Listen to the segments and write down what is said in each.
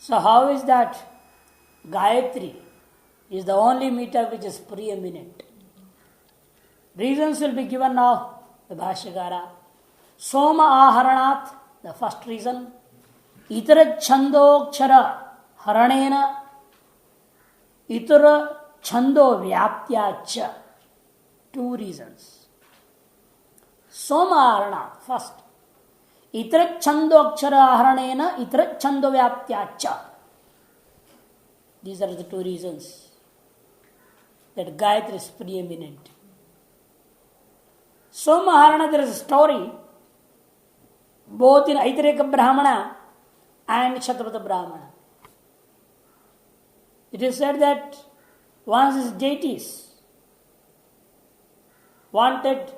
So how is that Gayatri is the only meter which is preeminent? Reasons will be given now, the Bhashyakara. Soma aharanat, the first reason. Itara chandokshara haranena, itara chando vyaptyacha. Two reasons. Soma aharanat, first. Itara chandokshara haranena, itara chando vyaptyacha. These are the two reasons that Gayatri is preeminent. Somaharana, there is a story both in Aitareka Brahmana and Kshatrapata Brahmana. It is said that once his deities wanted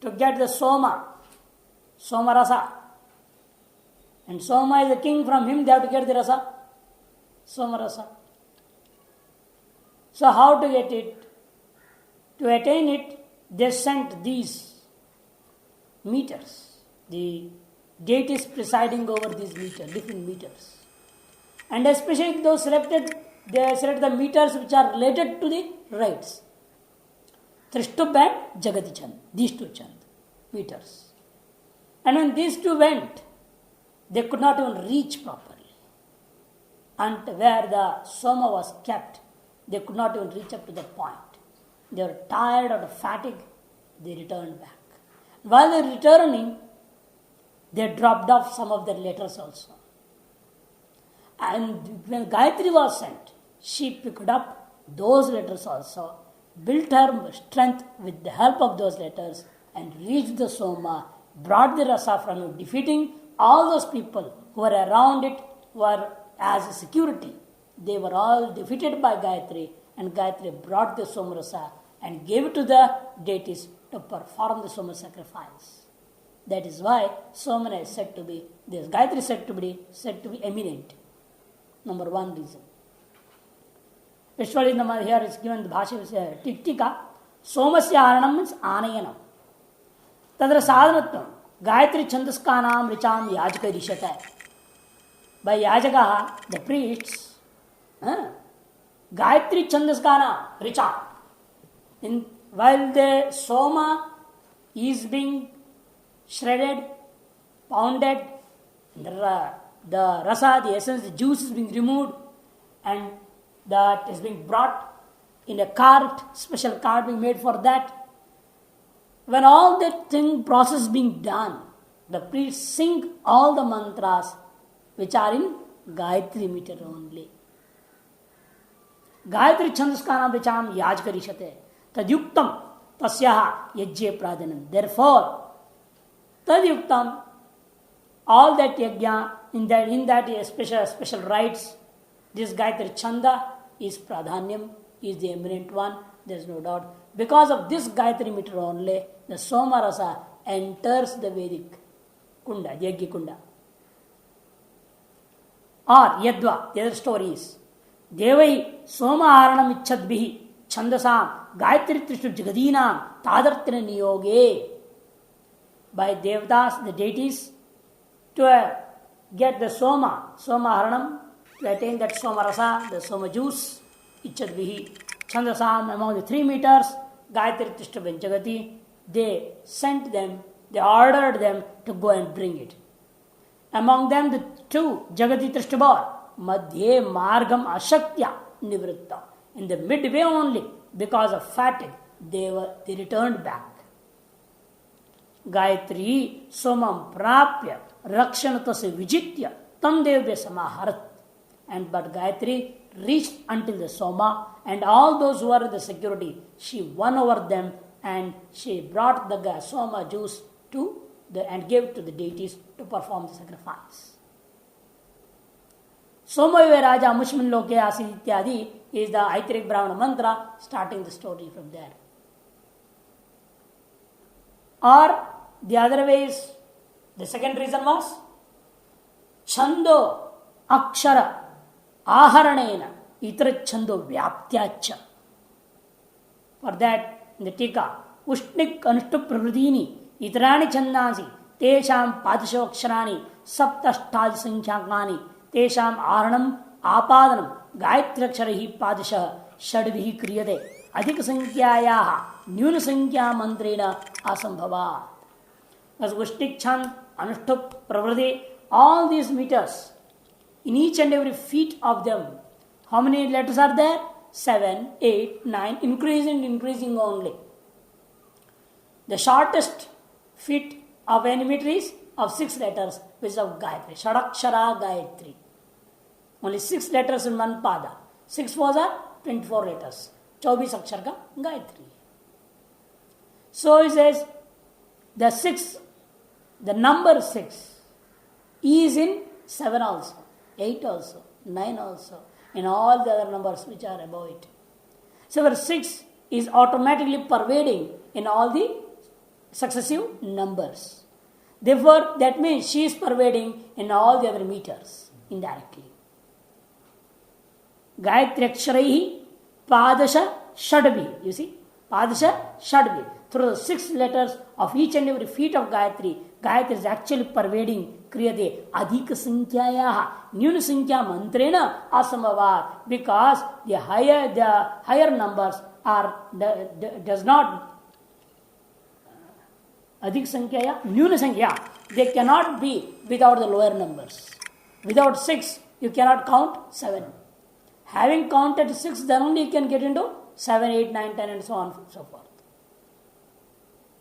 to get the Soma Rasa, and Soma is the king, from him they have to get the Rasa, Soma Rasa. So how to get it? To attain it, they sent these meters. The deities presiding over these meters, different meters. And especially those selected, they select the meters which are related to the rites. Trishtub and Jagati Chand, these two Chand meters. And when these two went, they could not even reach properly. And where the Soma was kept, they could not even reach up to that point. They were tired out of fatigue, they returned back. While they were returning, they dropped off some of their letters also. And when Gayatri was sent, she picked up those letters also, built her strength with the help of those letters, and reached the Soma, brought the Rasa from it, defeating all those people who were around it, were as a security. They were all defeated by Gayatri, and Gayatri brought the Soma Rasa and gave it to the deities to perform the Soma sacrifice. That is why Somana is said to be, this Gayatri is said to be eminent. Number one reason. Vishwali here is given the Bhashya Tiktika. Somasya Aranam means Anayanam. Tadra Sadhanatvam. Gayatri Chandaskanam Richam Yajaka Rishata. By Yajaka, the priests, Gayatri Chandaskana Richam. While the Soma is being shredded, pounded, the rasa, the essence, the juice is being removed, and that is being brought in a cart, special cart being made for that. When all that process is being done, the priests sing all the mantras which are in Gayatri meter only. Gayatri Chandaskana Vicham Yajkarishate Tadyuktam Tasyaha Yajje Pradhanam. Therefore, Tadyuktam, all that yajna, in that special rites, this Gayatri Chanda is Pradhanyam, is the eminent one, there is no doubt. Because of this Gayatri meter only, the Soma Rasa enters the Vedic Kunda, Yajna Kunda. Or Yadva, the other story is Devai Soma Aranam Ichadbihi Chandasam Gayatri Trishtu Jagadinam Tadartana Niyoge. By Devdas, the deities, to get the Soma Haranam, to attain that Soma Rasa, the Soma juice, Ichadvihi Chandasam, among the 3 meters, Gayatri Trishtu and Jagati, they sent them, they ordered them to go and bring it. Among them, the 2, Jagati Trishtabor, Madhye Margam Ashaktya Nivritta. In the midway only, because of fatigue, they returned back. Gayatri Somam Prapya Rakshanatase Vijitya Tam Devya Samaharat. And but Gayatri reached until the Soma, and all those who were in the security, she won over them, and she brought the Soma juice and gave it to the deities to perform the sacrifice. Somayve Raja Mushmin Loke Asid Ityadi is the Aitric Brahmana mantra, starting the story from there. Or the other way is, the second reason was Chando Akshara Aharanena Itra Chando Vyaptyacha. For that, in the Tika, Ushnik Anushtup Pravridini Itrani Chandansi Tesham Padasho Akshirani Saptashtad Sankhyankani Tesham Aranam आपादनम गायत्र्यक्षर ही पादशः षड्भिः क्रियते अधिक संख्यायाः न्यून संख्या मंत्रेण असंभवात्। वृष्टिक छंद अनुष्ठुप प्रवृत्ति all these meters in each and every feet of them, how many letters are there? 7, 8, 9, increasing only. The shortest feet of any meter is of 6 letters, which is of Gayatri, Shadakshara Gayatri. Only 6 letters in one pada. 6 fours are 24 letters. 24 akshar ka Gayatri. So he says the number 6 is in 7 also, 8 also, 9 also, and all the other numbers which are above it. So 6 is automatically pervading in all the successive numbers. Therefore, that means she is pervading in all the other meters indirectly. Gayatri Aksharaihi Padasha Shadbhi. You see, Padasha Shadbhi. Through the 6 letters of each and every feet of Gayatri, Gayatri is actually pervading Kriyade Adhika Sankhyayaha Nyuna Sankhya Mantrena Asambhavat, because the higher numbers are does not Adhik Sankhya, Nyuna Sankhya, they cannot be without the lower numbers. Without 6, you cannot count 7. Having counted 6, then only you can get into 7, 8, 9, 10 and so on and so forth.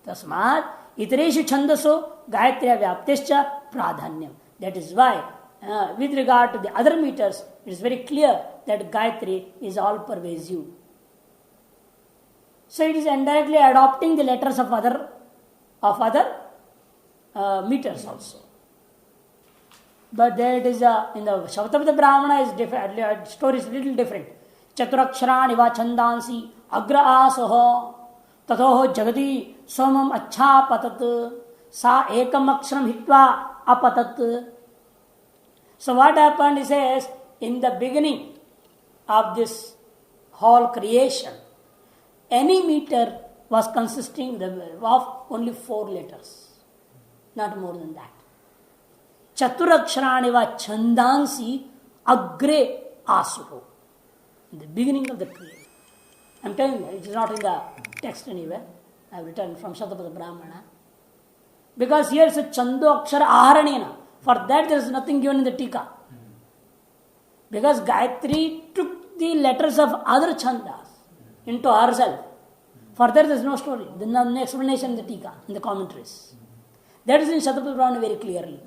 Tasmat itereshu chandaso Gayatriya Vyaptischa Pradhanyam. That is why, with regard to the other meters, it is very clear that Gayatri is all pervasive. So it is indirectly adopting the letters of other meters also. But there it is in the Shabdapada Brahmana is different. Story is little different. Chaturakshara va chandansi agra asoho तथोह जगति सोमम अच्छा पतत सा एकम अक्षरम हित्वा अपतत. So what happened is in the beginning of this whole creation, any meter was consisting of only 4 letters, not more than that. Chaturaksharaani va chandansi agre asuho. In the beginning of the creation. I am telling you, it is not in the text anywhere. I have written from Shatapada Brahmana. Because here is a Chando Akshara Aharanena. For that there is nothing given in the Tika. Because Gayatri took the letters of other Chandas into herself. For that there is no story. There is no explanation in the Tika, in the commentaries. That is in Shatapada Brahmana very clearly.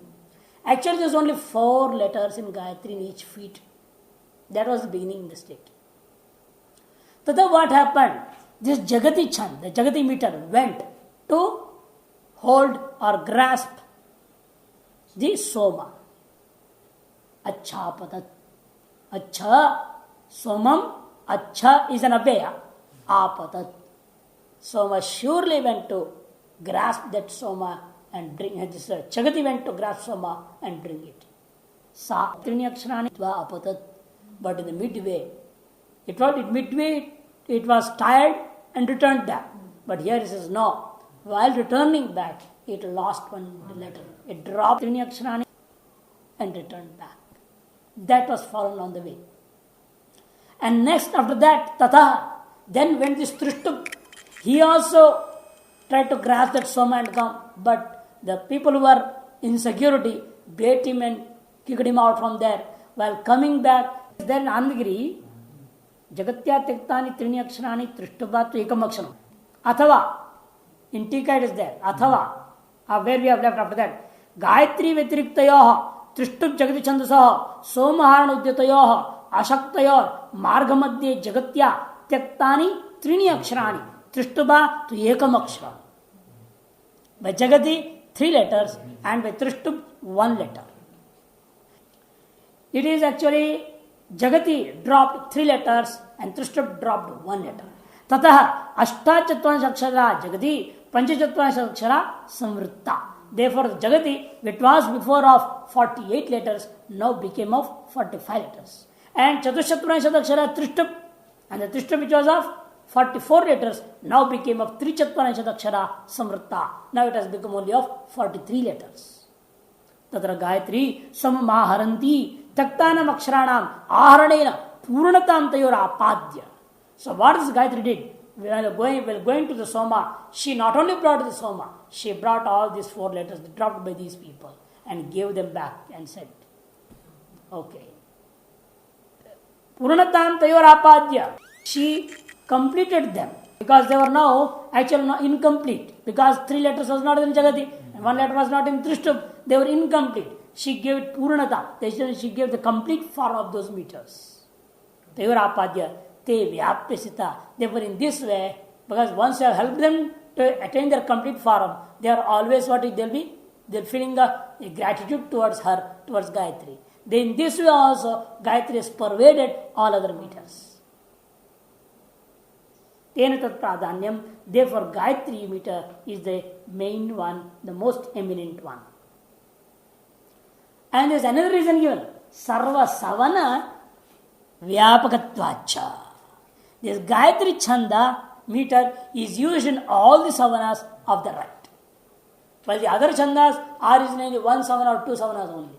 Actually there is only 4 letters in Gayatri in each feet. That was the beginning in the state. Tata what happened? This Jagati Chand, the Jagati meter, went to hold or grasp the Soma. Acha patat. Acha, Somam, Acha is an Abhaya. Apatat. Soma surely went to grasp that Soma and bring it. Jagati went to grasp Soma and bring it. Sa Trini Aksharani Tva Apatat. But in the midway, it was tired and returned back. But here it says no. While returning back, it lost one letter. It dropped Trini Aksharani and returned back. That was fallen on the way. And next after that, Tatha, then when this Trishtup, he also tried to grasp that Soma and come. But the people who were in security bait him and kicked him out from there. While coming back, then Anandagiri, Jagatya Tektani Trini Aksharani Trishtubha Ekam Aksharam. Athava, in Tika it is there. Athava, where we have left after that. Gayatri Vetiriktayoha, Trishtub Jagati Chandasaha, Somaharana Udyatayoha, Ashaktayor, Margamadye Jagatya Tektani Trini Aksharani, Trishtubha to Ekam Aksharam. By Jagati, 3 letters, and by Trishtub, 1 letter. It is actually Jagati dropped 3 letters and Trishtup dropped 1 letter. Tataha Ashtachatvansha Akshara Jagati Panchachatvansha Akshara Samvritta. Therefore, Jagati, which was before of 48 letters, now became of 45 letters. And Chatushatvansha Akshara Trishtup, and the Trishtup which was of 44 letters, now became of Trichatvansha Akshara Samvritta. Now it has become only of 43 letters. Tatra Gayatri Samamaharanti Taktanam Aksharanam Aharanena Purnatam Tayor Apadya. So what this Gayatri did? While going to the Soma, she not only brought the Soma, she brought all these 4 letters dropped by these people and gave them back and said, okay. Purnatam Tayor Apadya. She completed them because they were now actually not incomplete because 3 letters was not in Jagati and 1 letter was not in Trishtum. They were incomplete. She gave it Purnata. She gave the complete form of those meters. Tayor Apadya. Te Vyapyasita. Therefore, in this way, because once you have helped them to attain their complete form, they are always they're feeling a gratitude towards her, towards Gayatri. Then in this way also, Gayatri has pervaded all other meters. Tena tat pradanyam. Therefore, Gayatri meter is the main one, the most eminent one. And there is another reason given. Sarva savana vyapakatvacha. This Gayatri Chanda meter is used in all the savanas of the right. While the other chandas are originally 1 savana or 2 savanas only.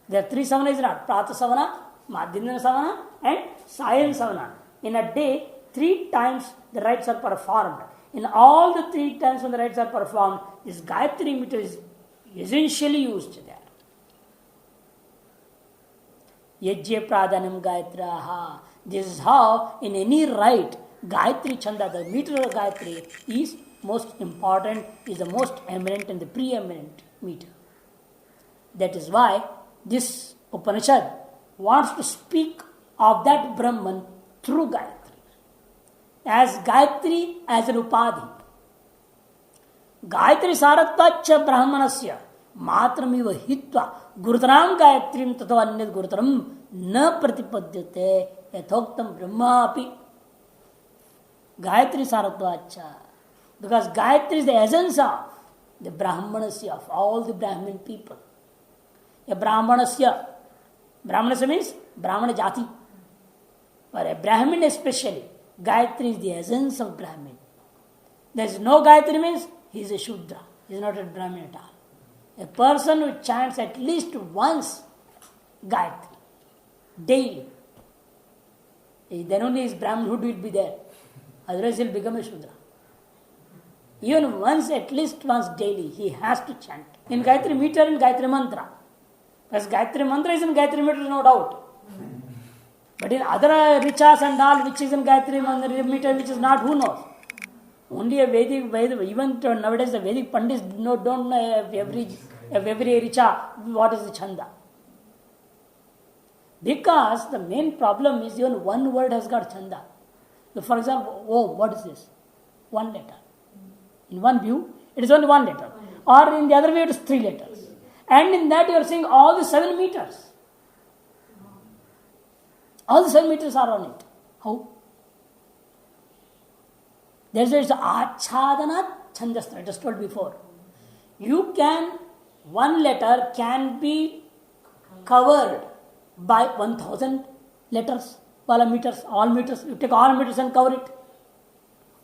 There are 3 savanas is not. Prata savana, Madhyana savana and Sayan savana. In a day, 3 times the rites are performed. In all the 3 times when the rites are performed, this Gayatri meter is essentially used there. Yajya pradhanam Gayatraha. This is how in any rite, Gayatri Chanda, the meter of Gayatri is most important, is the most eminent and the preeminent meter. That is why this Upanishad wants to speak of that Brahman through Gayatri. As Gayatri as an Upadhi. Gayatri Saratvacha Brahmanasya Matramiva Hitva Gurutaram Gayatrim Tato Anyad Gurutaram Na Pratipadyate Yathoktam Brahmapi. Gayatri Saratvacha. Because Gayatri is the essence of the Brahmanasya, of all the Brahmin people. A Brahmanasya. Brahmanasya means Brahmana Jati. For a Brahmin especially, Gayatri is the essence of Brahmin. There is no Gayatri means he is a Shudra. He is not a Brahmin at all. A person who chants at least once Gayatri daily, then only his Brahmanhood will be there. Otherwise he will become a Shudra. Even once, at least once daily, he has to chant. In Gayatri meter, in Gayatri mantra. Because Gayatri mantra is in Gayatri meter, no doubt. But in other richas and all, which is in Gayatri meter, which is not, who knows? Only a Vedic, even nowadays the Vedic Pandits don't know every richa, what is the chanda. Because the main problem is even one word has got chanda. So for example, Om, what is this? 1 letter. In one view, it is only 1 letter. Or in the other way, it is 3 letters. And in that you are seeing all the 7 meters. All the 7 meters are on it. How? There is Achadana Chandastra, I just told before. You can, 1 letter can be covered by 1000 letters, meters, all meters. You take all meters and cover it.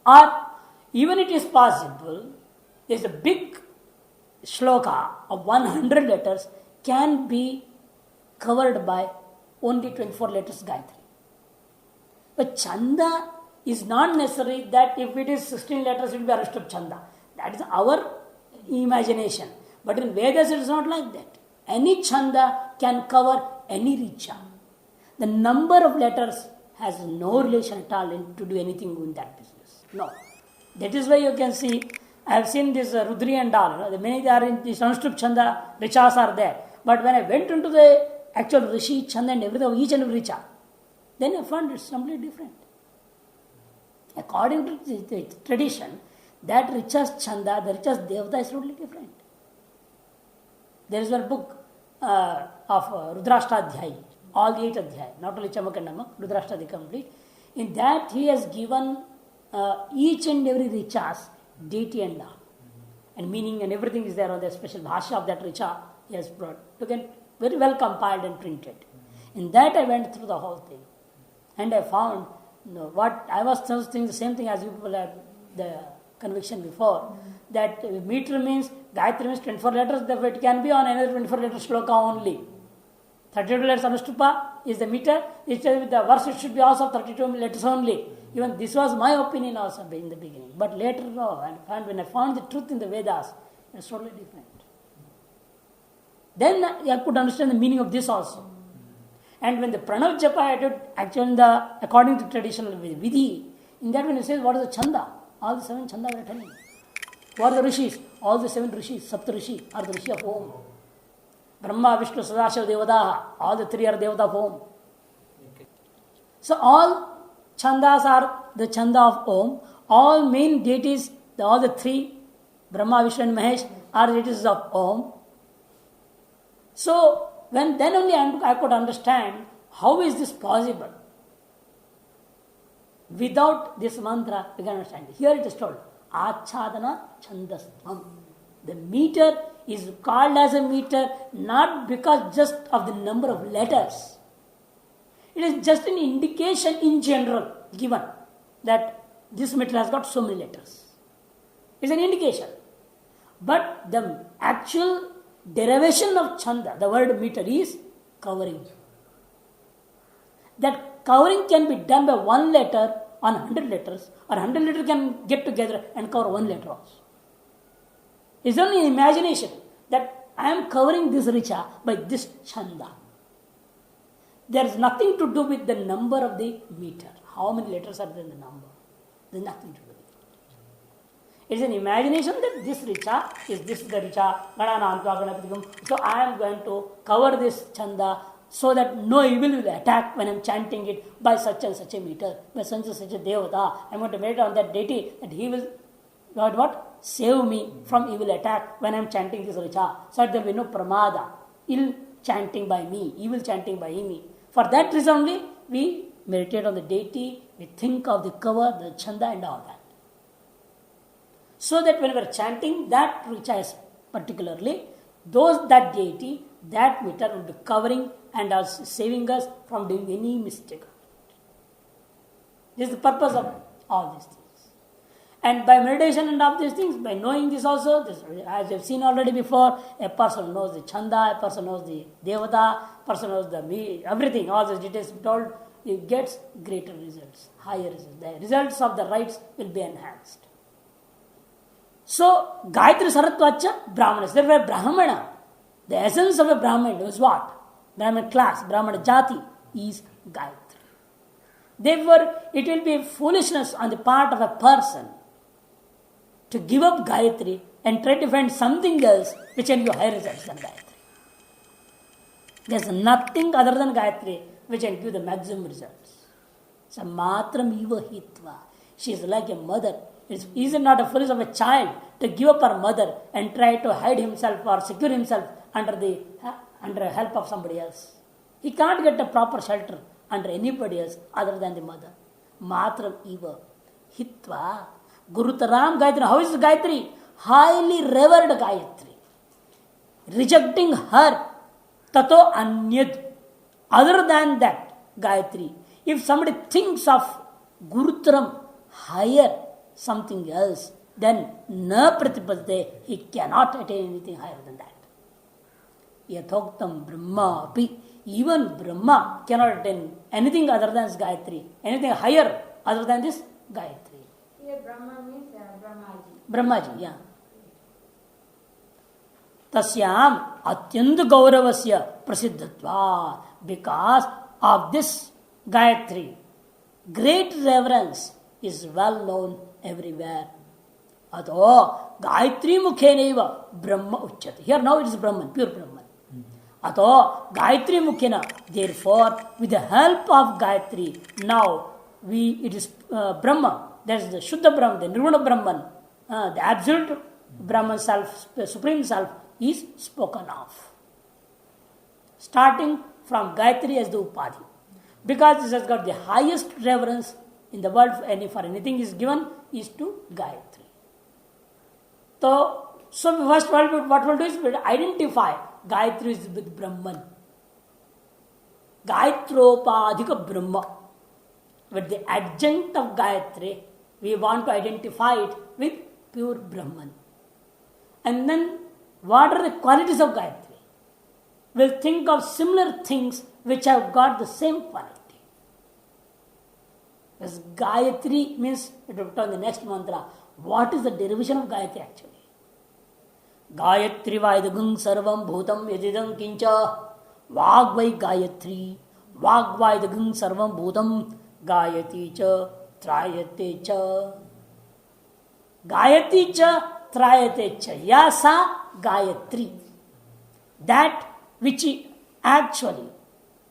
Or even it is possible, there is a big shloka of 100 letters can be covered by only 24 letters Gayatri. But Chanda is not necessary that if it is 16 letters, it will be Arishtab Chanda. That is our imagination. But in Vedas, it is not like that. Any Chanda can cover any Richa. The number of letters has no relation at all to do anything in that business. No. That is why you can see, I have seen this Rudri and all. The many are in the Sanskrit Chanda, Richas are there. But when I went into the actual Rishi, Chanda and everything, each and every Richa, then I found it's completely different. According to the tradition, that Richas Chanda, the Richas Devata is totally different. There is one book of Rudrashtadhyay, all the 8 Adhyay, not only Chamak and Namak, Rudrashtadhyay complete. In that he has given each and every Richas deity and all. And meaning and everything is there on the special bhasha of that Richa he has brought. Again, very well compiled and printed. In that I went through the whole thing. And I found what I was thinking the same thing as you people had the conviction before. That meter means, Gayatri means 24 letters, therefore it can be on another 24 letter shloka only. 32 letters Anushtupa is the meter. It says with the verse it should be also 32 letters only. Even this was my opinion also in the beginning. But later on, when I found the truth in the Vedas, it's totally different. Then I could understand the meaning of this also. And when the Pranav Japa I did, actually according to traditional Vidhi, in that when it says what is the Chanda, all the 7 Chanda were telling. What are the Rishis? All the 7 Rishis, Sapta Rishi are the Rishi of Om. Brahma, Vishnu, Sadashiva, Devadaha, all the 3 are Devata of Om. Okay. So all Chandas are the Chanda of Om. All main deities, all the 3, Brahma, Vishnu and Mahesh are deities of Om. So then only I could understand how is this possible. Without this mantra, we can understand. Here it is told, Achadana Chandastvam. The meter is called as a meter not because just of the number of letters. It is just an indication in general given that this meter has got so many letters. It's an indication. But the actual derivation of Chanda, the word meter, is covering. That covering can be done by 1 letter on 100 letters, or 100 letters can get together and cover 1 letter also. It's only imagination that I am covering this richa by this Chanda. There is nothing to do with the number of the meter. How many letters are there in the number? There is nothing to do with it. It is an imagination that this richa is this the richa, so I am going to cover this Chanda so that no evil will attack when I am chanting it by such and such a meter, by such and such a devata. I am going to meditate on that deity that he will save me from evil attack when I am chanting this richa. So that there will be no pramada, ill chanting by me, evil chanting by me. For that reason only we meditate on the deity, we think of the cover, the Chanda and all that. So that when we are chanting that richa is particularly, that deity, that meter will be covering and also saving us from doing any mistake. This is the purpose of all these things. And by meditation and all these things, by knowing this also, as you have seen already before, a person knows the Chanda, a person knows the Devata, a person knows the me, everything, all these details told, he gets greater results, higher results. The results of the rites will be enhanced. So, Gayatri Saratvacha, Brahmanas. Therefore, Brahmana, the essence of a Brahman is what? Brahman class, Brahmana Jati is Gayatri. Therefore, it will be foolishness on the part of a person to give up Gayatri and try to find something else which can give higher results than Gayatri. There is nothing other than Gayatri which can give the maximum results. So, Matram Iva Hitva. She is like a mother. It is not a foolish of a child to give up her mother and try to hide himself or secure himself under help of somebody else. He can't get a proper shelter under anybody else other than the mother. Matram Iva Hitva. Gurutaram Gayatri. How is Gayatri? Highly revered Gayatri. Rejecting her. Tato Anyad. Other than that, Gayatri. If somebody thinks of Gurutaram higher something else, then na pratipade, he cannot attain anything higher than that. Yathoktam Brahma api, even Brahma cannot attain anything other than this Gayatri, anything higher other than this Gayatri. Here Brahma means Brahmaji. Brahmaji, yeah. Tasyam atyant gauravasya prasiddhatva, because of this Gayatri, great reverence is well known everywhere. Ato Gayatri Mukheneva Brahma Uchyate. Here now it is Brahman, pure Brahman. Ato Gayatri Mukhena. Therefore, with the help of Gayatri, now it is Brahma. That is the Shuddha Brahman, the Nirvana Brahman, the absolute Brahman self, the supreme self is spoken of. Starting from Gayatri as the Upadhi. Because this has got the highest reverence in the world for anything is given is to Gayatri. So first what we'll do is we'll identify Gayatri is with Brahman. Gayatropadhika Brahma. With the adjunct of Gayatri, we want to identify it with pure Brahman. And then what are the qualities of Gayatri? will think of similar things which have got the same quality. Because Gayatri means, it will turn the next mantra. What is the derivation of Gayatri actually? Gayatri Vaidagam Sarvam Bhutam Yadidam Kincha Vagvai Gayatri Vagvaidagam Sarvam Bhutam Gayati Cha Trayate Cha Gayati Cha Trayate Cha Yasa Gayatri. That which actually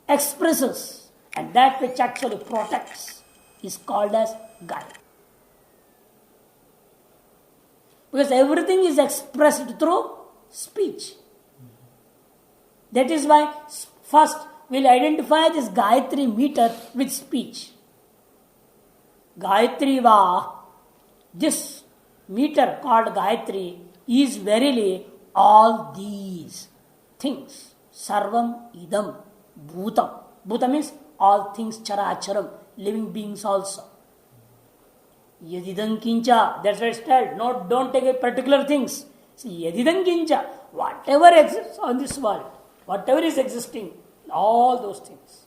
expresses and that which actually protects is called as Gayatri. Because everything is expressed through speech. That is why first we'll identify this Gayatri meter with speech. Gayatri va, this meter called Gayatri is verily all these things. Sarvam idam bhutam. Bhutam means all things, characharam, living beings also. Yadidam kincha, that's why it's told. No, don't take a particular things. See, yadidam kincha, whatever exists on this world, whatever is existing, all those things.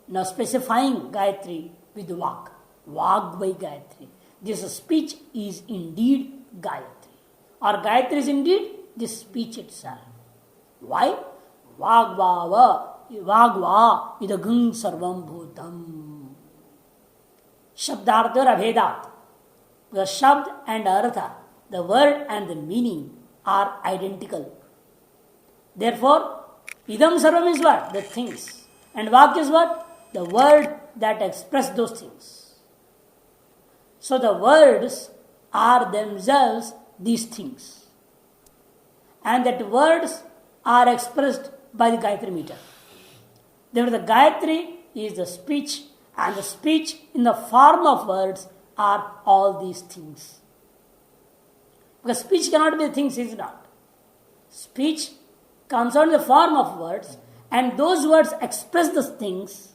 Now specifying Gayatri with Vag. Vagvai Gayatri. This speech is indeed Gayatri. Or Gayatri is indeed this speech itself. Why? Vagva idagam sarvam bhutam. Shabdartha or Abhedat. The Shabd and Artha, the word and the meaning are identical. Therefore, idam sarvam is what? The things. And Vak is what? The word that express those things. So the words are themselves these things. And that words are expressed by the Gayatri meter. Therefore, the Gayatri is the speech, and the speech in the form of words are all these things. Because speech cannot be the things, is it not? Speech comes out in the form of words, and those words express the things,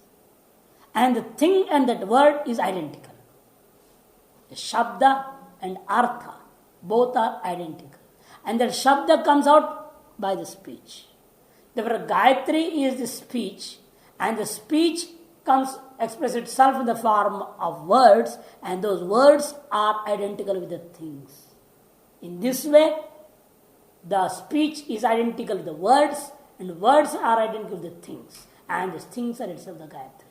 and the thing and that word is identical. The Shabda and Artha both are identical. And that Shabda comes out by the speech. Therefore, Gayatri is the speech, and the speech express itself in the form of words, and those words are identical with the things. In this way, the speech is identical with the words, and words are identical with the things, and the things are itself the Gayatri.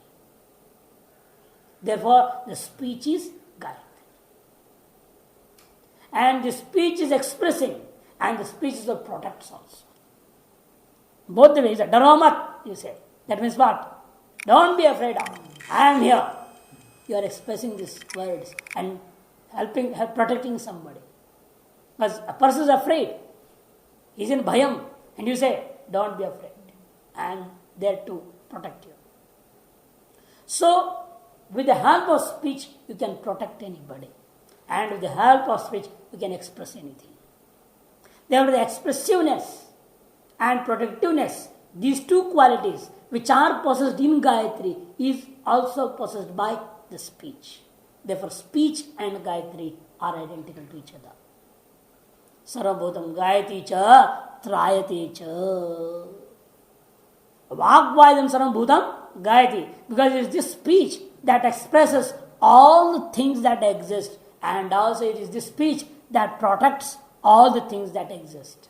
Therefore, the speech is Gayatri. And the speech is expressing, and the speech is the protects also. Both the ways, Daromat, you say. That means what? Don't be afraid of. I am here. You are expressing these words and protecting somebody. Because a person is afraid. He is in bhayam. And you say, don't be afraid. I am there to protect you. So, with the help of speech, you can protect anybody. And with the help of speech, you can express anything. Therefore, the expressiveness and protectiveness, these two qualities which are possessed in Gayatri, is also possessed by the speech. Therefore, speech and Gayatri are identical to each other. Sarvabhutam Gayati cha Trayate cha. Vagvaidam Sarvabhutam Gayati. Because it is this speech that expresses all the things that exist, and also it is this speech that protects all the things that exist.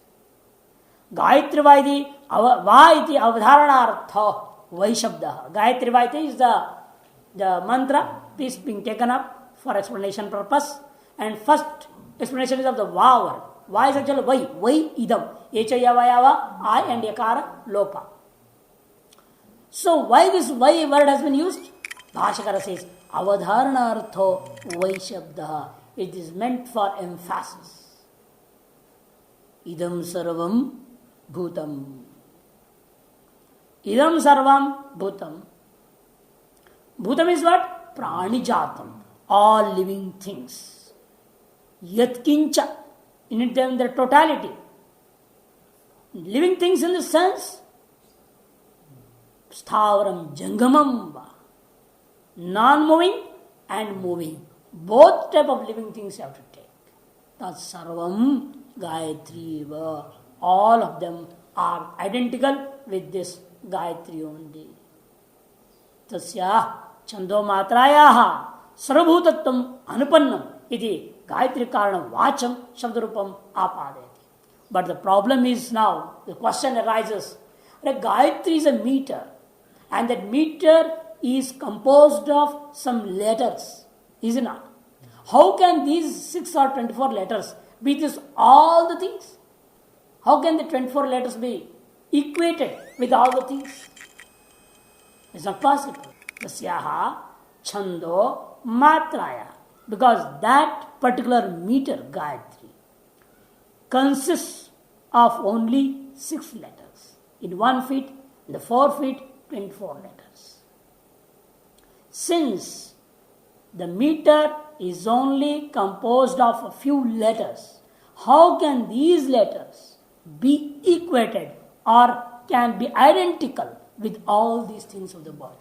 Gayatri Vaidi Vaiti Avadharanartha Vaishabda. Gayatri Vaiti is the mantra piece being taken up for explanation purpose. And first explanation is of the Va word. Va is actually Vai idam. Echa Yava I and Yakara Lopa. So why this Vai word has been used? Bhashakara says Avadharanartha Vaishabda. It is meant for emphasis. Idam sarvam bhutam. Idam sarvam bhutam. Bhutam is what? Pranijatam. All living things. Yatkincha. In their totality. Living things in the sense. Sthavaram jangamam va. Non-moving and moving. Both type of living things you have to take. That's sarvam Gayatri va. All of them are identical with this Gayatri only. Tasya Chando Matrayaha Sarvabhutatvam Anupannam iti Gayatri Karanam Vacham Shabdarupam Apadeti. But the problem is now, the question arises, that Gayatri is a meter, and that meter is composed of some letters, is it not? How can these 6 or 24 letters be this all the things? How can the 24 letters be equated with all the things? It's not possible. Tasyaha Chando Matraya. Because that particular meter, Gayatri, consists of only 6 letters. In 1 feet, in the 4 feet, 24 letters. Since the meter is only composed of a few letters, how can these letters be equated or can be identical with all these things of the body?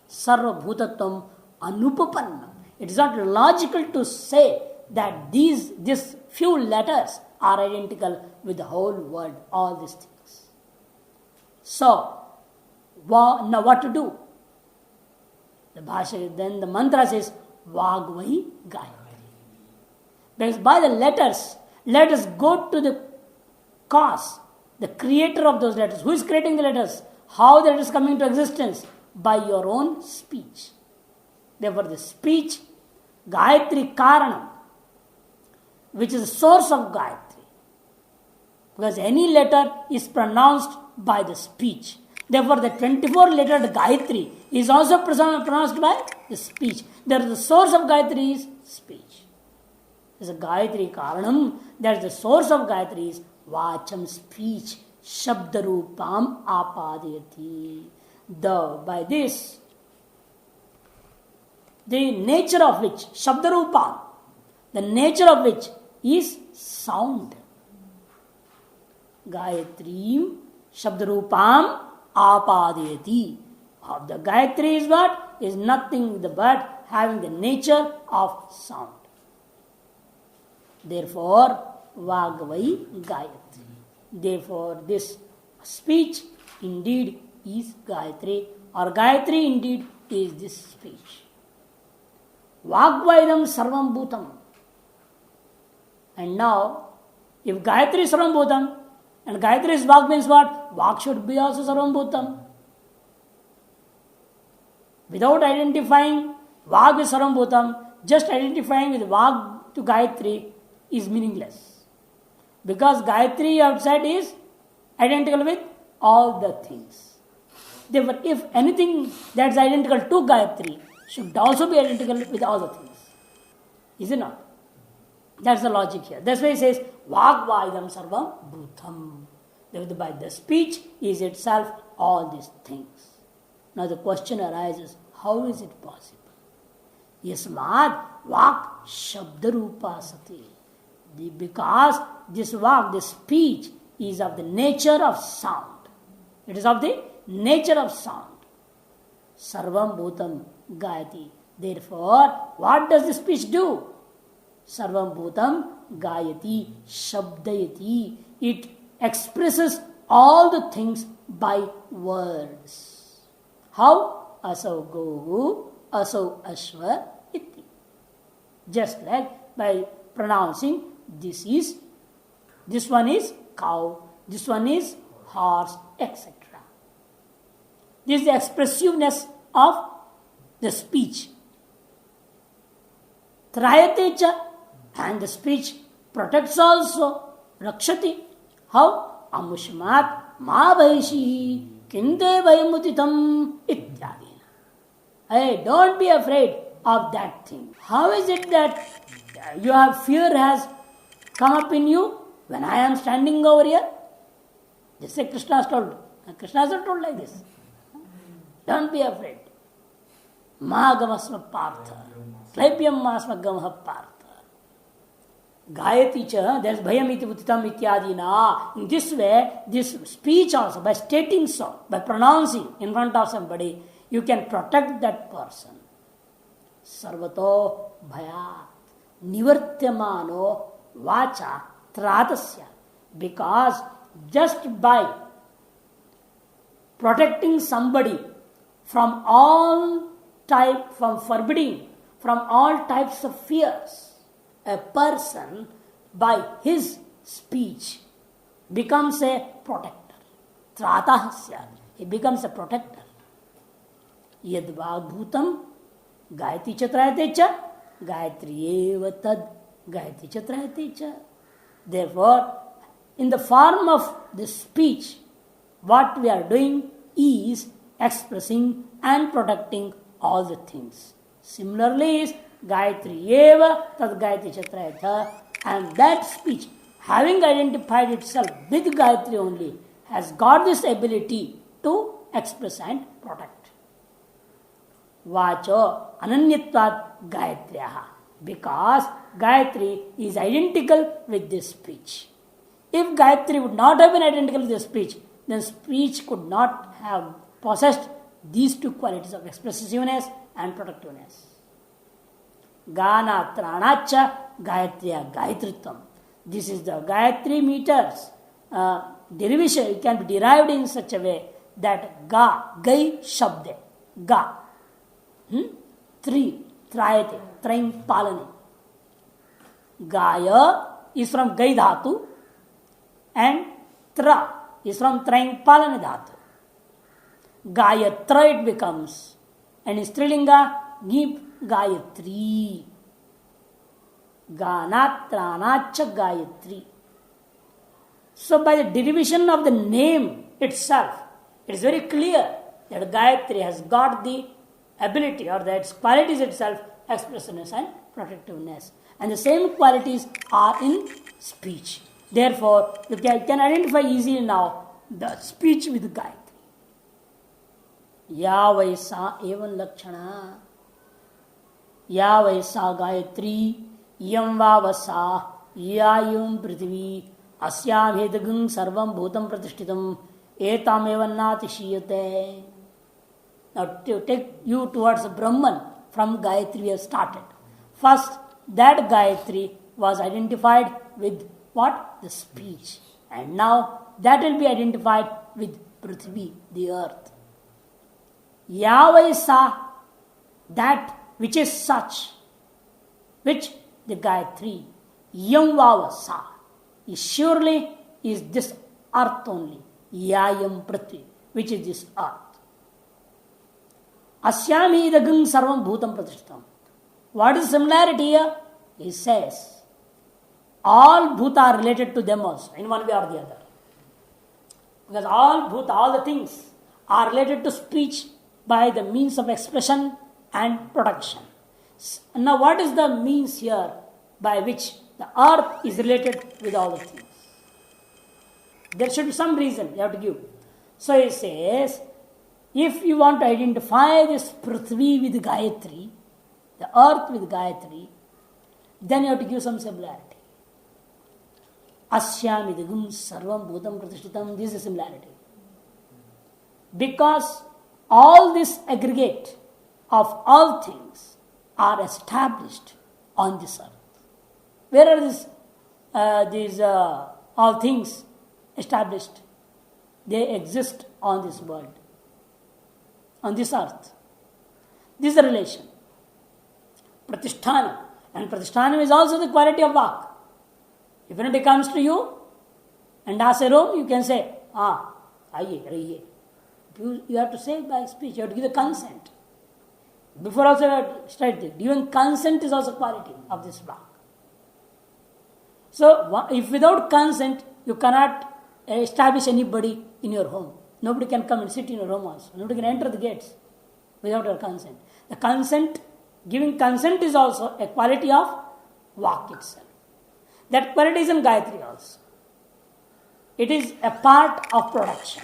Sarva Bhutatam Anupapannam. It is not logical to say that these few letters are identical with the whole world, all these things. So, now what to do? The Bhasha, then the mantra says, Vagvai Gayatri. Because by the letters, let us go to the cause, the creator of those letters. Who is creating the letters? How the letters come into existence? By your own speech. Therefore, the speech, Gayatri Karanam, which is the source of Gayatri. Because any letter is pronounced by the speech. Therefore, the 24-lettered Gayatri is also pronounced by the speech. Therefore, the source of Gayatri is speech. There's a Gayatri Karanam. That is the source of Gayatri is Vacham, speech. Shabdarupam Apadayati. By this, the nature of which, Shabdarupam, the nature of which is sound. Gayatri Shabdarupam Apadayati. Of the Gayatri is what? Is nothing but having the nature of sound. Therefore, Vagvai Gayatri. Therefore, this speech indeed is Gayatri, or Gayatri indeed is this speech. Vagvaidam Sarvam Bhutam. And now, if Gayatri is Sarvam Bhutam, and Gayatri is Vag means what? Vag should be also Sarvam Bhutam. Without identifying Vag with Sarvam Bhutam, just identifying with Vag to Gayatri is meaningless. Because Gayatri outside is identical with all the things. Therefore, if anything that is identical to Gayatri should also be identical with all the things. Is it not? That's the logic here. That's why it says, Vagvaidam Sarvam Bhutam. By the speech is itself all these things. Now the question arises, how is it possible? Yasmad Vak Shabdarupa Sati. Because this Vak, this speech, is of the nature of sound. It is of the nature of sound. Sarvam Bhutam Gayati. Therefore, what does the speech do? Sarvam Bhutam Gayati Shabdayati. It expresses all the things by words. How? Asau Gohu, Asau Ashva Iti. Just like by pronouncing this one is cow, this one is horse, etc. This is the expressiveness of the speech. Trayatecha, and the speech protects also. Rakshati. How? Amushmat ma bhaishihi kinte vayamutitam ityadina. Hey, don't be afraid of that thing. How is it that your fear has come up in you when I am standing over here? Just say Krishna has told. Krishna has not told like this. Don't be afraid. Mahagamasma partha. Klaipyam masma gamha partha. Gayati cha, there's bhayam iti utitam ityadina. In this way, this speech also, by stating so, by pronouncing in front of somebody, you can protect that person. Sarvato bhayat nivartyamano vacha tratasya. Because just by protecting somebody from all type, from forbidding, from all types of fears. A person by his speech becomes a protector. Tratah syat. He becomes a protector. Yadva bhutam gayati chatrayate cha gayatri eva tad gayati chatrayate cha. Therefore, in the form of this speech, what we are doing is expressing and protecting all the things. Similarly is Gayatri eva tad Gayatri chatrayata, and that speech, having identified itself with Gayatri only, has got this ability to express and protect. Vacho ananyatvat Gayatriyaha, because Gayatri is identical with this speech. If Gayatri would not have been identical with the speech, then speech could not have possessed these two qualities of expressiveness and protectiveness. Gana tranacha Gayatriya Gayatritvam. This is the Gayatri meters. Derivation, it can be derived in such a way that Ga, Gai Shabde, Ga. Three, Trayate, Train Palani. Gaya is from Gai Dhatu and Tra is from Train Palani Dhatu. Gayatra it becomes, and in Strilinga, give Gayatri. Ganatranach Gayatri. So by the derivation of the name itself, it is very clear that Gayatri has got the ability, or that its qualities itself, expressiveness and protectiveness. And the same qualities are in speech. Therefore, you can identify easily now the speech with Gayatri. Ya vaisa evan lakshana. Ya vaisa Gayatri. Yam vavasa. Yayum prithvi. Asyam hedagam sarvam bhutam pratishtitam. Etam evannati shiyate. Now to take you towards Brahman, from Gayatri we have started. First, that Gayatri was identified with what? The speech. And now that will be identified with Prithvi, the earth. Yavaisa, that which is such, which the Gayatri, Yam Vavasa, is surely is this earth only. Yayam Prithvi, which is this earth. Asyami idagam sarvam bhutam pratishtam. What is the similarity here? He says, all bhuta are related to them also, in one way or the other. Because all bhuta, all the things, are related to speech by the means of expression and production. Now what is the means here by which the earth is related with all the things? There should be some reason you have to give. So he says, if you want to identify this Prithvi with Gayatri, the earth with Gayatri, then you have to give some similarity. Asyamidagam sarvam bhutam pratishtitam, this is similarity. Because all this aggregate of all things are established on this earth. Where are these all things established? They exist on this world, on this earth. This is the relation. Pratishthanam. And pratishthanam is also the quality of Vak. If anybody comes to you and asks a room, you can say, aiye, rahiye. You have to say by speech, you have to give the consent. Before also you have to state that. Even consent is also quality of this Vak. So, if without consent, you cannot establish anybody in your home. Nobody can come and sit in your home also. Nobody can enter the gates without your consent. The consent, giving consent is also a quality of Vak itself. That quality is in Gayatri also. It is a part of production.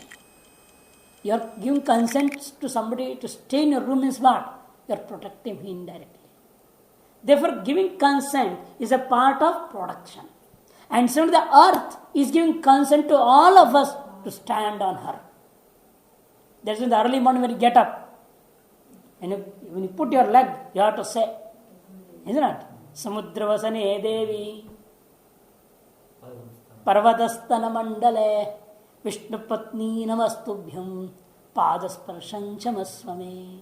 You are giving consent to somebody to stay in your room means what? You are protecting him indirectly. Therefore, giving consent is a part of production. And so the earth is giving consent to all of us to stand on her. That's in the early morning when you get up. And when you put your leg, you have to say, isn't it? Samudravasane Devi Parvadastana Mandale Vishnupatni Namastubhyam Padasparshan chamasvame.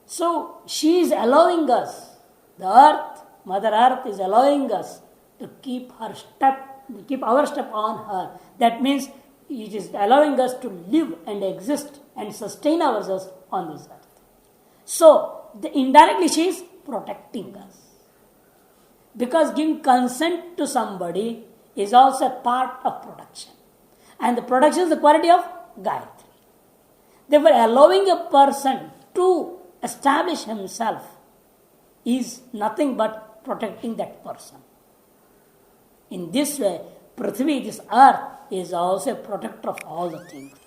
So she is allowing us, the earth, Mother Earth is allowing us to keep our step on her. That means it is allowing us to live and exist and sustain ourselves on this earth. So, indirectly she is protecting us. Because giving consent to somebody is also a part of protection. And the protection is the quality of Gayatri. Therefore, allowing a person to establish himself is nothing but protecting that person. In this way, Prithvi, this earth, is also a protector of all the things.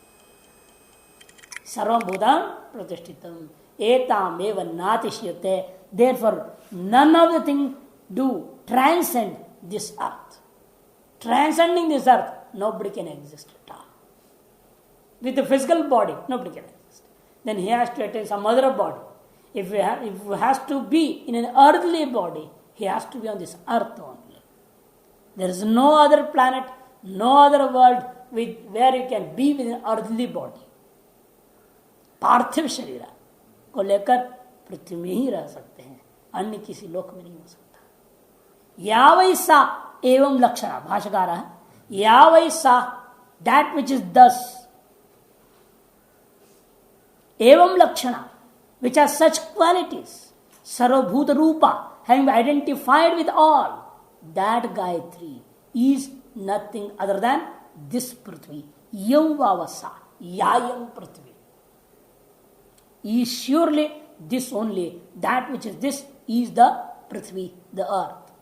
Sarvam Bhudam Pratishtitam Etam Eva Natishyate. Therefore, none of the things do transcend this earth. Transcending this earth, nobody can exist at all. With the physical body, nobody can exist. Then he has to attain some other body. If he has to be in an earthly body, he has to be on this earth only. There is no other planet, no other world where you can be with an earthly body. पार्थिव शरीर को लेकर पृथ्वी में ही रह सकते हैं, अन्य किसी लोक में नहीं हो सकता. यावैसा एवं लक्षण भाष्यकार है, यावैसा दैट विच इज दस एवं लक्षण which has such qualities, sarvabhuta rupa, having identified with all, that Gayatri is nothing other than this Prithvi. Yam vavasa, yayam Prithvi. Is surely this only, that which is this is the Prithvi, the earth.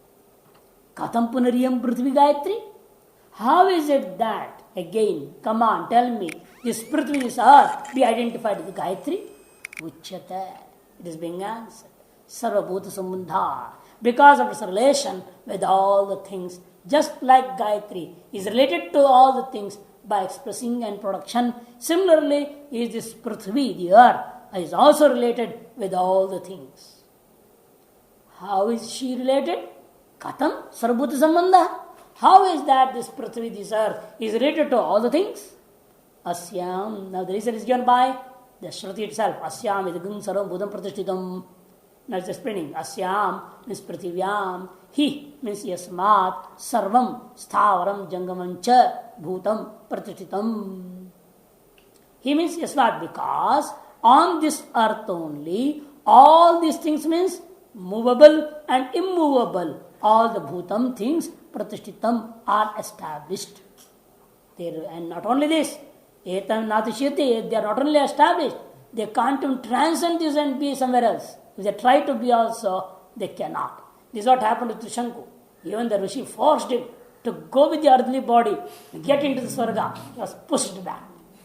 Katham punariyam Prithvi Gayatri? How is it that, again, come on, tell me, this Prithvi, this earth, be identified with Gayatri? Uchyate. It is being answered. Sarvabhuta Sambandha. Because of its relation with all the things, just like Gayatri is related to all the things by expressing and production, similarly is this Prithvi, the earth, is also related with all the things. How is she related? Katham Sarvabhuta Sambandha. How is that this Prithvi, this earth, is related to all the things? Asyam. Now the reason is given by the Shruti itself. Asyam idagam sarvam bhudam pratishtitam. Now it's explaining. Asyam means Prithivyam. He means yasmat sarvam sthavaram jangamancha bhutam pratishtitam. He means yasmat because on this earth only all these things means movable and immovable. All the bhutam things pratishtitam are established. And not only this, etam natishyate, they are not only established, they can't even transcend this and be somewhere else. If they try to be also, they cannot. This is what happened to Trishanku. Even the Rishi forced him to go with the earthly body, get into the Swarga. He was pushed back.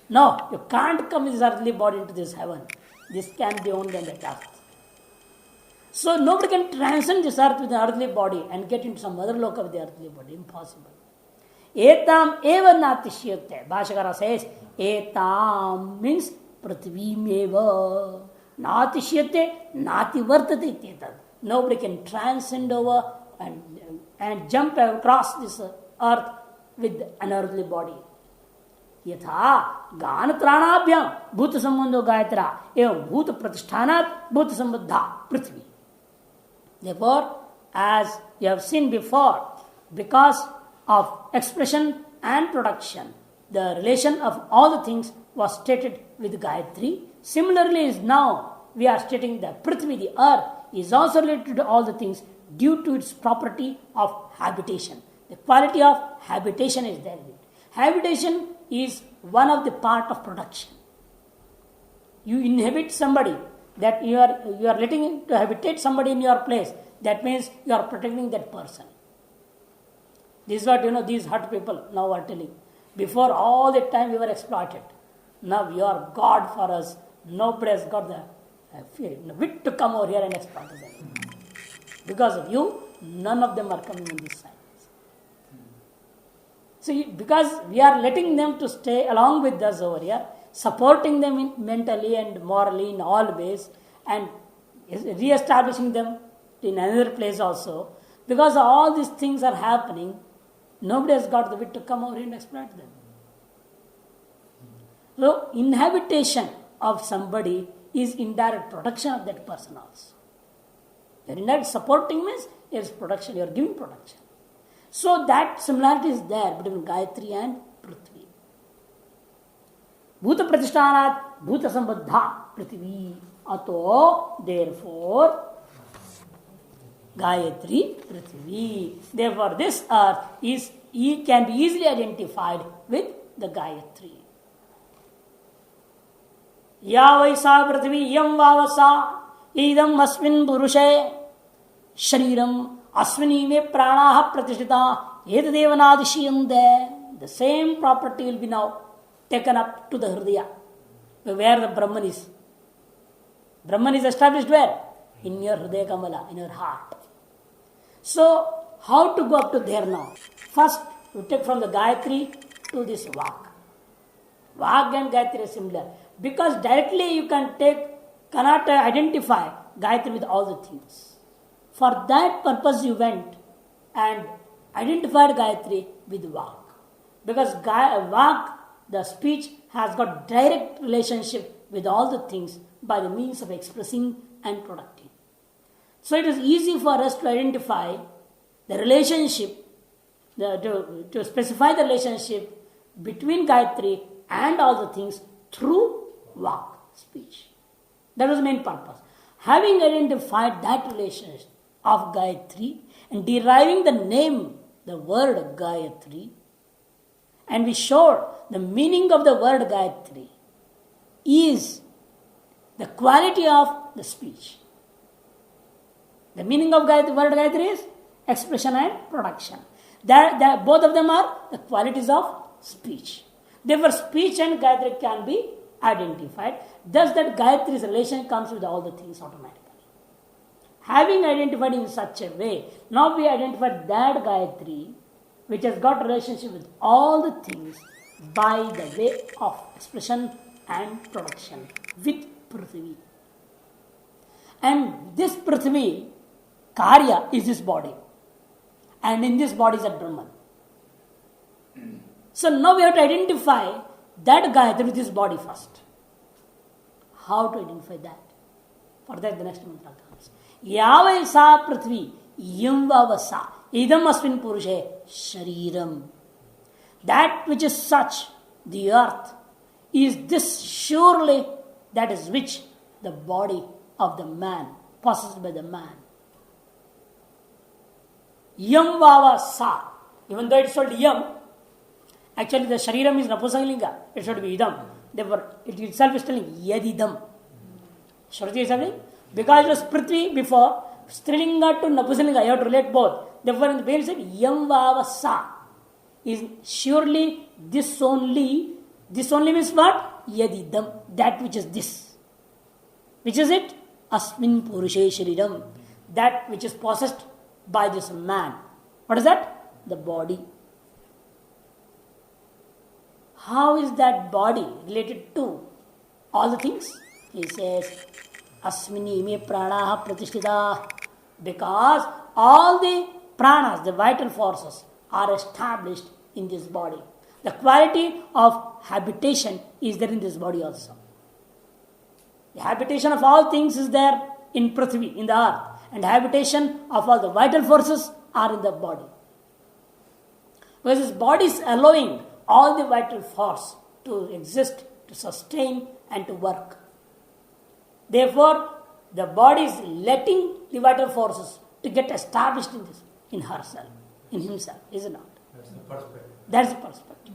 No, you can't come with this earthly body into this heaven. This can be only on the earth. So nobody can transcend this earth with an earthly body and get into some other loka with the earthly body. Impossible. Etam eva natishyate. Bhashakara says, etam means prithvim eva. Natishyate, nati vartate tetat. Nobody can transcend over and jump across this earth with an earthly body. यथा गान त्राणाभ्याम भूत संबंधो गायत्रा एवं भूत प्रतिष्ठानात् भूत संबद्धा पृथ्वी. Therefore, as you have seen before, because of expression and production, the relation of all the things was stated with Gayatri. Similarly, is now we are stating that Prithvi, the earth, is also related to all the things due to its property of habitation. The quality of habitation is there. Habitation is one of the part of production. You inhabit somebody, that you are letting to habitate somebody in your place. That means you are protecting that person. This is what these hut people now are telling. Before all the time we were exploited. Now you are God for us. Nobody has got the wit to come over here and exploit us. Because of you, none of them are coming on this side. So because we are letting them to stay along with us over here, supporting them mentally and morally in all ways, and re-establishing them in another place also, because all these things are happening, nobody has got the wit to come over here and exploit them. So, inhabitation of somebody is indirect protection of that person also. Your indirect supporting means is protection, you are giving protection. So, that similarity is there between Gayatri and Prithvi. Bhuta Pratishthanat Bhuta Sambandha Prithvi. Ato, therefore, Gayatri Prithvi. Therefore, this earth can be easily identified with the Gayatri. Ya vaisa Prithvi yam vavasa idam asmin purushe shariram asmini me pranaha pratishtita edadevanadishiyande. The same property will be now taken up to the Hridaya, where the Brahman is. Brahman is established where? In your Hridaya Kamala, in your heart. So, how to go up to there now? First, you take from the Gayatri to this Vak. Vak and Gayatri are similar. Because directly you cannot identify Gayatri with all the things. For that purpose you went and identified Gayatri with Vak. Because Vak, the speech, has got direct relationship with all the things by the means of expressing and producing. So it is easy for us to identify the relationship, to specify the relationship between Gayatri and all the things through Vak, speech. That was the main purpose. Having identified that relationship of Gayatri and deriving the name, the word Gayatri, and we showed the meaning of the word Gayatri is the quality of the speech. The meaning of word Gayatri is expression and production. Both of them are the qualities of speech. Therefore, speech and Gayatri can be identified. Thus, that Gayatri's relation comes with all the things automatically. Having identified in such a way, now we identified that Gayatri, which has got relationship with all the things by the way of expression and production with Prithvi. And this Prithvi, Karya, is this body. And in this body is a Brahman. So now we have to identify that Gayatri with this body first. How to identify that? For that the next mantra comes. Yavai sa Prithvi yam vavasa idam asmin purushe shariram. That which is such, the earth, is this surely that is which the body of the man, possessed by the man. Yam vavasa. Even though it's called yam, actually the shariram is Napusangalinga. It should be idam. Therefore, it itself is telling yadidam. Shruti is telling, because it was Prithvi before, Strilinga to Napusangalinga, you have to relate both. Therefore, in the beginning said yam vavasa is surely this only. This only means what? Yadidam. That which is this. Which is it? Asmin purushe shariram. That which is possessed by this man. What is that? The body. How is that body related to all the things? He says, Asmini me pranaha pratishtita. Because all the pranas, the vital forces, are established in this body. The quality of habitation is there in this body also. The habitation of all things is there in Prithvi, in the earth. And the habitation of all the vital forces are in the body. Because this body is allowing all the vital force to exist, to sustain and to work. Therefore, the body is letting the vital forces to get established in this, in herself, in himself, is it not? That's the perspective. That's the perspective.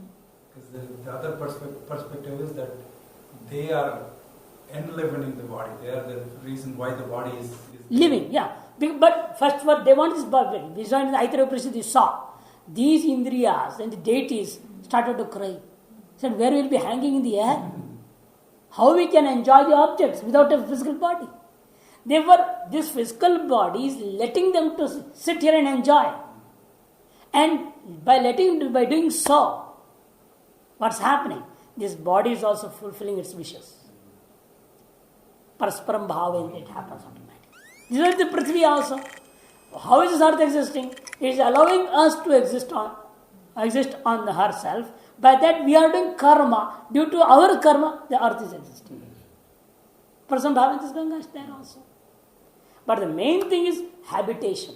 Because the other perspective is that they are enlivening the body. They are the reason why the body is living, yeah. But first what they want is body. We saw in the Aitara Upanishad, you saw these Indriyas and the deities started to cry. Said, where will be hanging in the air? How we can enjoy the objects without a physical body? Therefore, this physical body is letting them to sit here and enjoy. And by doing so, what's happening? This body is also fulfilling its wishes. Parasparam bhava, it happens automatically. This is the Prithvi also. How is this earth existing? It is allowing us to exist on herself By that we are doing karma. Due to our karma, the earth is existing. Person Bhavan is Ganga is there also. But the main thing is habitation.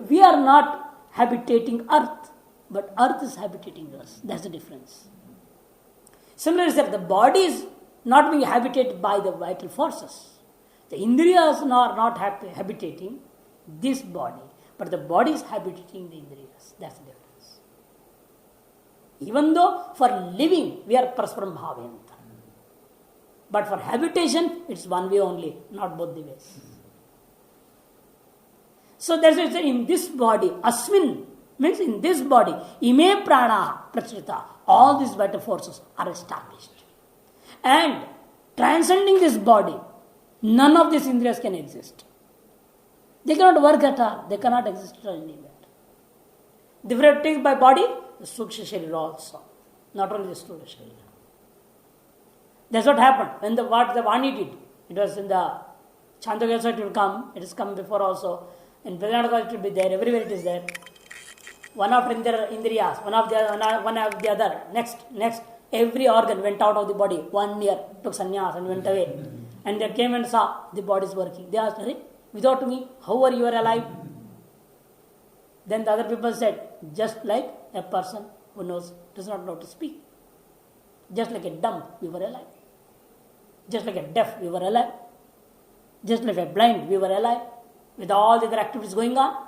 We are not habitating earth, but earth is habitating us. That's the difference. Similarly, the body is not being habitated by the vital forces. The indriyas are not habitating this body, but the body is habitating the indriyas. That's the difference. Even though for living, we are parasparam bhavayanta. But for habitation, it's one way only, not both the ways. So that's why in this body, asmin means in this body, ime prana prachrita, all these vital forces are established. And transcending this body, none of these indriyas can exist. They cannot work at all. They cannot exist anywhere. Different things by body, the suksha sharira also, not only the stula sharira. That's what happened when the Vani did. It was in the Chandogya it will come. It has come before also. In Vedanta it will be there. Everywhere it is there. One after Indriyas, one after the other. Next. Every organ went out of the body. 1 year took sannyas and went away. And they came and saw the body is working. They asked, hey, without me, how are you alive? Then the other people said, just like a person who does not know to speak. Just like a dumb, we were alive. Just like a deaf, we were alive. Just like a blind, we were alive. With all the other activities going on.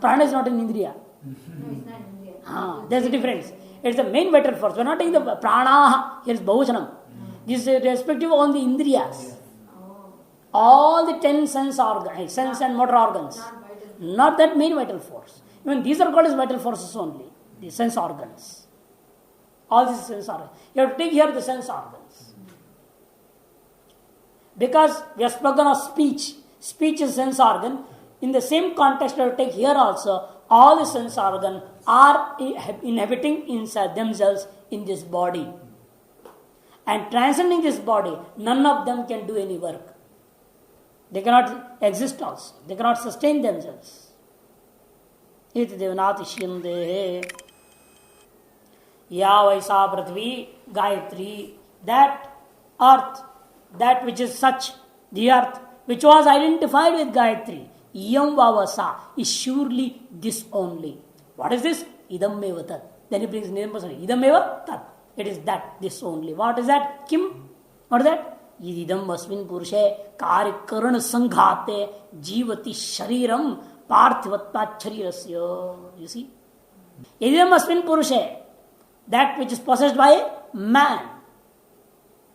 Prana is not an indriya. No, it's not India. There's a difference. It's the main vital force. We're not taking the prana, here is bahushanam. This is respective on the indriyas. All the 10 sense and motor organs. Not that main vital force. Even these are called as vital forces only. The sense organs. All these sense organs. You have to take here the sense organs. Because we have spoken of speech. Speech is sense organ. In the same context, we have to take here also, all the sense organs are inhabiting inside themselves in this body. And transcending this body, none of them can do any work. They cannot exist also. They cannot sustain themselves. Iti devanatishim dehe. Ya vaisa prithvi Gayatri. That earth, that which is such, the earth, which was identified with Gayatri, Iyam Vavasa, is surely this only. What is this? Idam eva tat. Then he brings name person. Idam eva tat. It is that, this only. What is that? Kim? What is that? Idam asmin purushe karikaran sanghate jivati shariram parthivatvat sharirasya. You see? Idam asmin purushe, that which is possessed by man.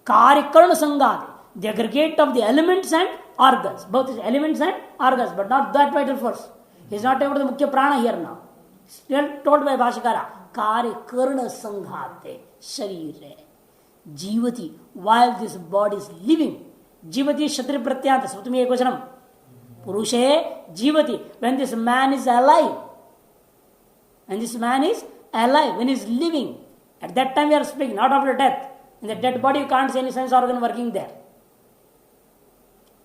Karikaran sanghate, the aggregate of the elements and organs. Both is elements and organs, but not that vital force. He is not able to mukhya prana here now. Still told by Bhashakara, Karyakarna sanghate sharire jivati, while this body is living. Jivati shatri pratyanta, Savatami ekvachanam. Purushe jivati, when this man is alive. And this man is alive, when he is living. At that time we are speaking, not after death. In the dead body you can't see any sense organ working there.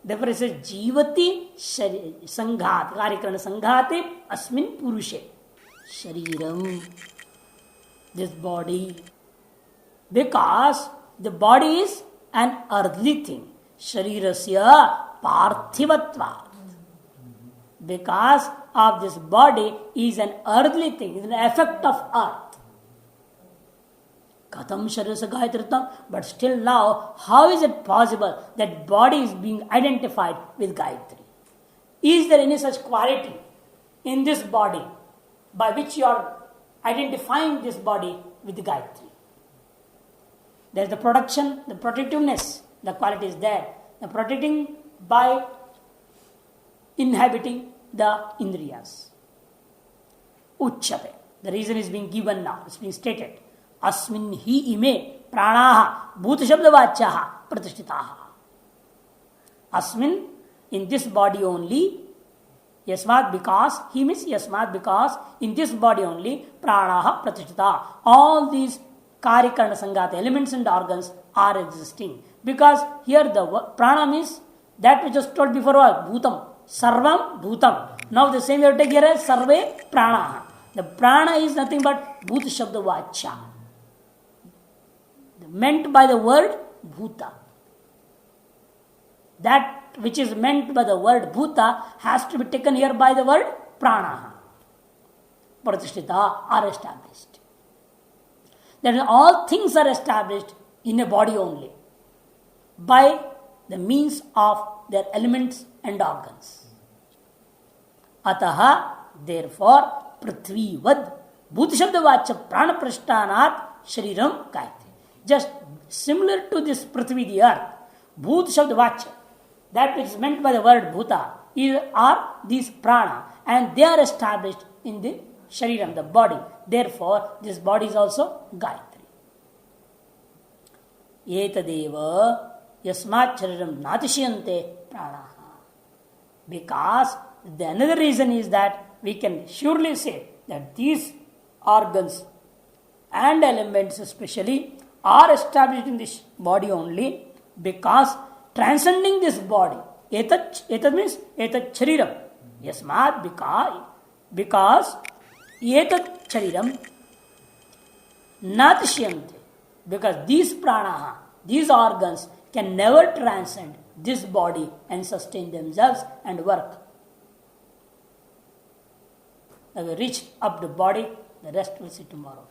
Therefore it says jivati sanghate, Karyakarna sanghate asmin purushe shariram, this body. Because the body is an earthly thing. Sharirasya parthivatvat. Because of this body is an earthly thing, is an effect of earth. Katham sharirasya Gayatritam. But still now, how is it possible that body is being identified with Gayatri? Is there any such quality in this body by which you are identifying this body with the Gayatri? There is the production, the protectiveness, the quality is there. The protecting by inhabiting the indriyas. Uchyate. The reason is being given now, it's being stated. Asmin hi ime pranaha bhuta shabdavachyaha pratishtitaha. Asmin, in this body only, yasmat because, he means yasmat because, in this body only, pranaha pratishtitaha. All these Karyakarna sanghata, elements and organs are existing. Because here the prana means that which was told before was bhutam, sarvam bhutam. Now the same you take here as sarve prana. The prana is nothing but bhuta shabda vacha. Meant by the word bhuta. That which is meant by the word bhuta has to be taken here by the word prana. Pratishtita are established. That is, all things are established in a body only by the means of their elements and organs. Ataha, therefore, prithvivad bhuta shabda vacha prana prashtanat shariram kayate. Just similar to this prithvi, the earth, bhuta shabda vacha, that which is meant by the word bhuta, are these prana, and they are established in the shariram, the body. Therefore, this body is also Gayatri. Etadeva yasmat shariram natishiyante pranaha. Because the another reason is that we can surely say that these organs and elements especially are established in this body only because transcending this body, etat means etat shariram, yasmat, because etat shariram natishyante, because these prana, these organs can never transcend this body and sustain themselves and work. Have we reached up the body? The rest we'll see tomorrow.